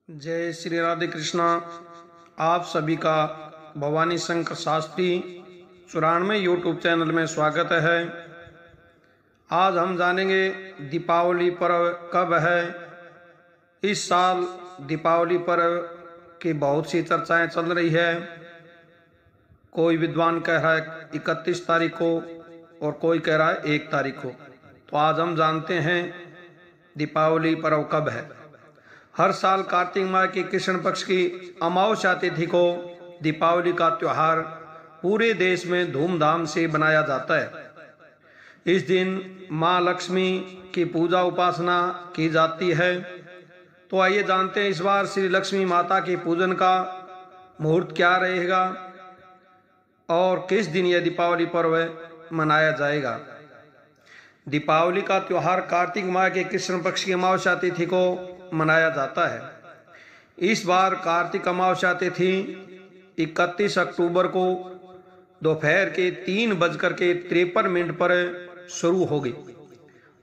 जय श्री राधे कृष्णा। आप सभी का भवानी शंकर शास्त्री 94 यूट्यूब चैनल में स्वागत है। आज हम जानेंगे दीपावली पर्व कब है। इस साल दीपावली पर्व की बहुत सी चर्चाएं चल रही है। कोई विद्वान कह रहा है 31 तारीख को और कोई कह रहा है 1 तारीख को। तो आज हम जानते हैं दीपावली पर्व कब है। हर साल कार्तिक माह की कृष्ण पक्ष की अमावस्या तिथि को दीपावली का त्योहार पूरे देश में धूमधाम से मनाया जाता है। इस दिन माँ लक्ष्मी की पूजा उपासना की जाती है। तो आइए जानते हैं इस बार श्री लक्ष्मी माता के पूजन का मुहूर्त क्या रहेगा और किस दिन यह दीपावली पर्व मनाया जाएगा। दीपावली का त्योहार कार्तिक माह के कृष्ण पक्ष की अमावस्या तिथि को मनाया जाता है। इस बार कार्तिक अमावस्या तिथि 31 अक्टूबर को दोपहर के 3:53 पर शुरू होगी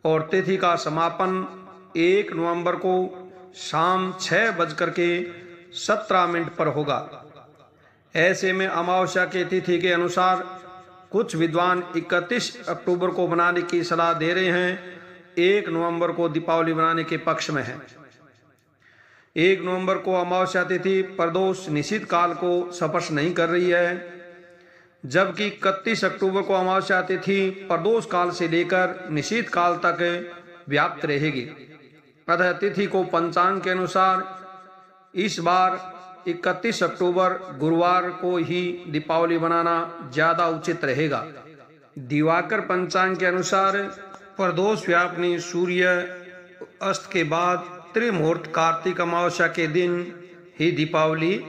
और तिथि का समापन 1 नवंबर को शाम 6:17 पर होगा। ऐसे में अमावस्या के तिथि के अनुसार कुछ विद्वान 31 अक्टूबर को मनाने की सलाह दे रहे हैं। 1 नवंबर को दीपावली मनाने के पक्ष में है। 1 नवंबर को अमावस्या तिथि प्रदोष निषिद्ध काल को स्पर्श नहीं कर रही है, जबकि 31 अक्टूबर को अमावस्या तिथि प्रदोष काल से लेकर निषिद्ध काल तक व्याप्त रहेगी। अतः तिथि को पंचांग के अनुसार इस बार 31 अक्टूबर गुरुवार को ही दीपावली मनाना ज्यादा उचित रहेगा। दिवाकर पंचांग के अनुसार प्रदोष व्यापनी सूर्य अस्त के बाद त्रिमुहूर्त कार्तिक अमावस्या के दिन ही दीपावली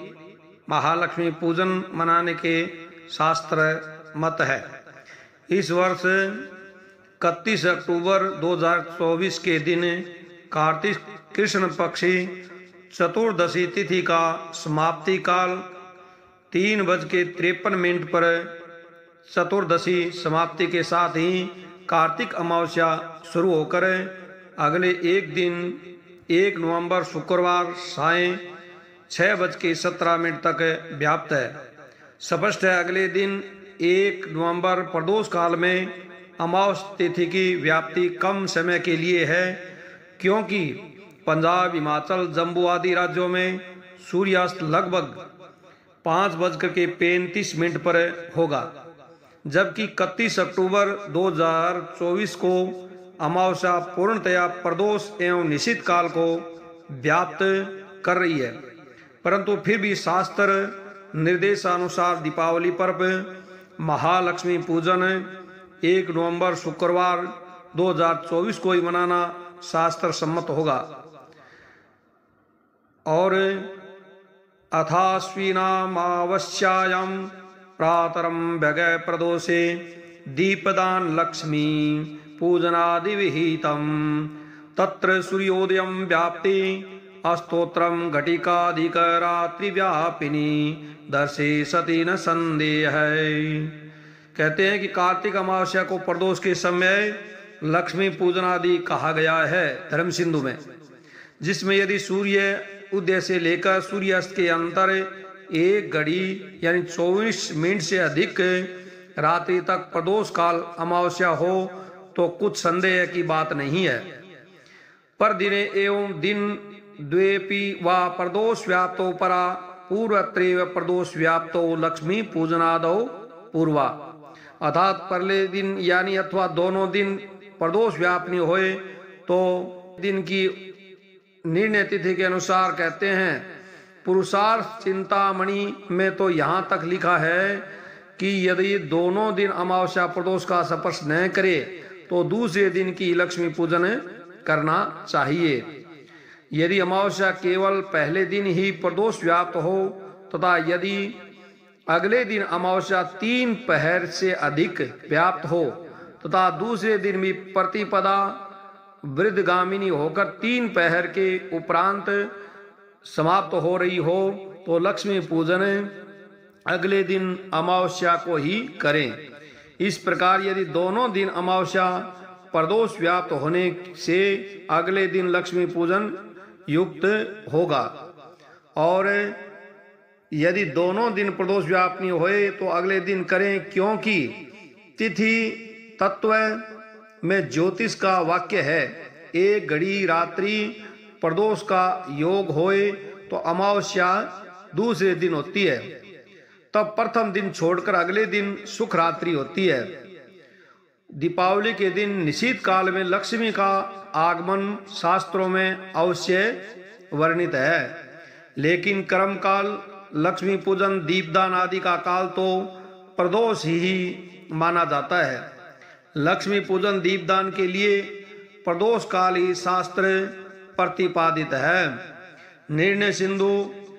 महालक्ष्मी पूजन मनाने के शास्त्र मत है। इस वर्ष 31 अक्टूबर 2024 के दिन कार्तिक कृष्ण पक्षी चतुर्दशी तिथि का समाप्ति काल 3:53 पर चतुर्दशी समाप्ति के साथ ही कार्तिक अमावस्या शुरू होकर अगले एक दिन 1 नवंबर शुक्रवार साय 6:17 तक व्याप्त है। स्पष्ट है अगले दिन 1 नवंबर प्रदोष काल में अमावस्या तिथि की व्याप्ति कम समय के लिए है, क्योंकि पंजाब, हिमाचल, जम्मू आदि राज्यों में सूर्यास्त लगभग 5:35 पर होगा, जबकि 31 अक्टूबर 2024 को अमावस्या पूर्णतया प्रदोष एवं निषिद्ध काल को व्याप्त कर रही है। परंतु फिर भी शास्त्र निर्देशानुसार दीपावली पर्व महालक्ष्मी पूजन 1 नवंबर शुक्रवार 2024 को ही मनाना शास्त्र सम्मत होगा। और अथाश्विनामावस्यायां प्रातरम व्यगय प्रदोषे दीपदान लक्ष्मी पूजनादि विहितम तत्र सूर्योदयं व्याप्ति अस्तोत्रम घटिकाधिक रात्रि व्यापिनी दर्शे सती न संदेह है। कहते हैं कि कार्तिक अमावस्या को प्रदोष के समय लक्ष्मी पूजनादि कहा गया है धर्म सिंधु में, जिसमें यदि सूर्य उदय से लेकर सूर्यास्त के अंतर 1 घड़ी यानी 24 मिनट से अधिक रात्रि तक प्रदोष काल अमावस्या हो तो कुछ संदेह की बात नहीं है। पर दिने एवं दिन द्वेपि वा प्रदोष व्याप्तो परा पूर्वत्रैव प्रदोष व्याप्तो लक्ष्मी पूजनादौ पूर्वा। अर्थात पहले दिन यानी अथवा दोनों दिन प्रदोष व्यापनी होए तो दिन की निर्णय तिथि के अनुसार कहते हैं पुरुषार्थ चिंतामणि में तो यहाँ तक लिखा है कि यदि दोनों दिन अमावस्या प्रदोष का स्पर्श न करे तो दूसरे दिन की लक्ष्मी पूजन करना चाहिए। यदि अमावस्या केवल पहले दिन ही प्रदोष व्याप्त हो तथा यदि अगले दिन अमावस्या 3 पहर से अधिक व्याप्त हो तथा दूसरे दिन भी प्रतिपदा वृद्धगामिनी होकर 3 पहर के उपरांत समाप्त हो रही हो तो लक्ष्मी पूजन अगले दिन अमावस्या को ही करें। इस प्रकार यदि दोनों दिन अमावस्या प्रदोष व्याप्त होने से अगले दिन लक्ष्मी पूजन युक्त होगा। और यदि दोनों दिन प्रदोष व्यापनी होए तो अगले दिन करें, क्योंकि तिथि तत्व में ज्योतिष का वाक्य है, एक घड़ी रात्रि प्रदोष का योग होए तो अमावस्या दूसरे दिन होती है, तब प्रथम दिन छोड़कर अगले दिन सुख रात्रि होती है। दीपावली के दिन निशीत काल में लक्ष्मी का आगमन शास्त्रों में अवश्य वर्णित है, लेकिन कर्म काल, लक्ष्मी पूजन, दीपदान आदि का काल तो प्रदोष ही माना जाता है। लक्ष्मी पूजन दीपदान के लिए प्रदोष काल ही शास्त्र प्रतिपादित है। निर्णय सिंधु,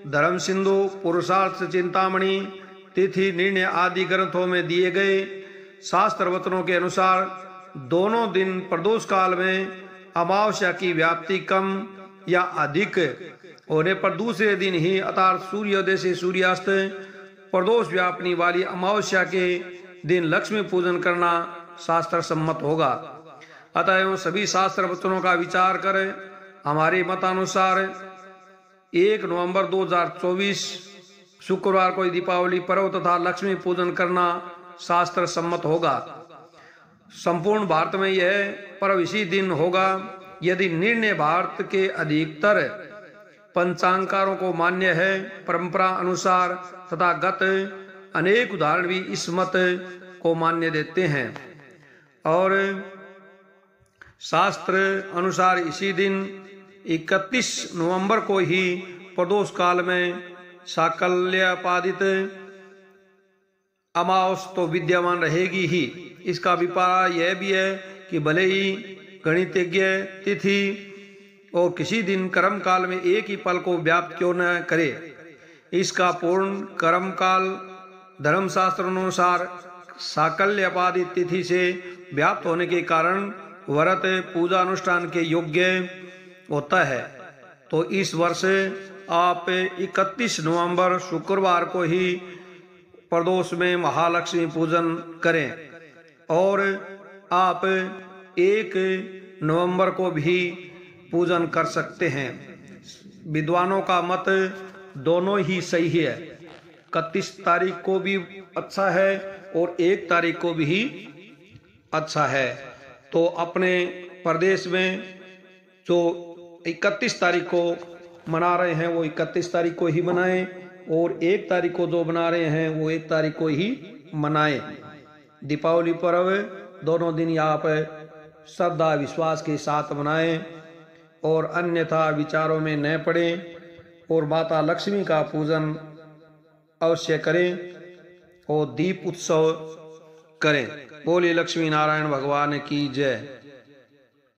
धर्म सिंधु, पुरुषार्थ चिंतामणि, तिथि निर्णय आदि ग्रंथों में दिए गए शास्त्र वचनों के अनुसार दोनों दिन प्रदोष काल में अमावस्या की व्याप्ति कम या अधिक होने पर दूसरे दिन ही अर्थात सूर्योदय से सूर्यास्त प्रदोष व्यापनी वाली अमावस्या के दिन लक्ष्मी पूजन करना शास्त्र सम्मत होगा। अतः सभी शास्त्र वचनों का विचार कर हमारे मतानुसार 1 नवंबर 2024 शुक्रवार को दीपावली पर्व तथा लक्ष्मी पूजन करना शास्त्र सम्मत होगा। संपूर्ण भारत में यह पर्व इसी दिन होगा। यदि निर्णय भारत के अधिकतर पंचांगारों को मान्य है, परंपरा अनुसार तथा गत अनेक उदाहरण भी इस मत को मान्य देते हैं और शास्त्र अनुसार इसी दिन 31 नवंबर को ही प्रदोष काल में साकल्यापादित अमावस तो विद्यमान रहेगी ही। इसका अभिप्राय यह भी है कि भले ही गणितज्ञ तिथि और किसी दिन कर्म काल में एक ही पल को व्याप्त क्यों न करे, इसका पूर्ण कर्म काल धर्मशास्त्र अनुसार साकल्यापादित तिथि से व्याप्त होने के कारण व्रत पूजा अनुष्ठान के योग्य होता है। तो इस वर्ष आप 31 नवंबर शुक्रवार को ही प्रदोष में महालक्ष्मी पूजन करें और आप 1 नवंबर को भी पूजन कर सकते हैं। विद्वानों का मत दोनों ही सही है। 31 तारीख को भी अच्छा है और 1 तारीख को भी अच्छा है। तो अपने प्रदेश में जो 31 तारीख को मना रहे हैं वो 31 तारीख को ही मनाएं और 1 तारीख को जो मना रहे हैं वो 1 तारीख को ही मनाएं। दीपावली पर्व दोनों दिन यहाँ पर श्रद्धा विश्वास के साथ मनाएं और अन्यथा विचारों में न पड़ें और माता लक्ष्मी का पूजन अवश्य करें और दीप उत्सव करें। बोले लक्ष्मी नारायण भगवान की जय।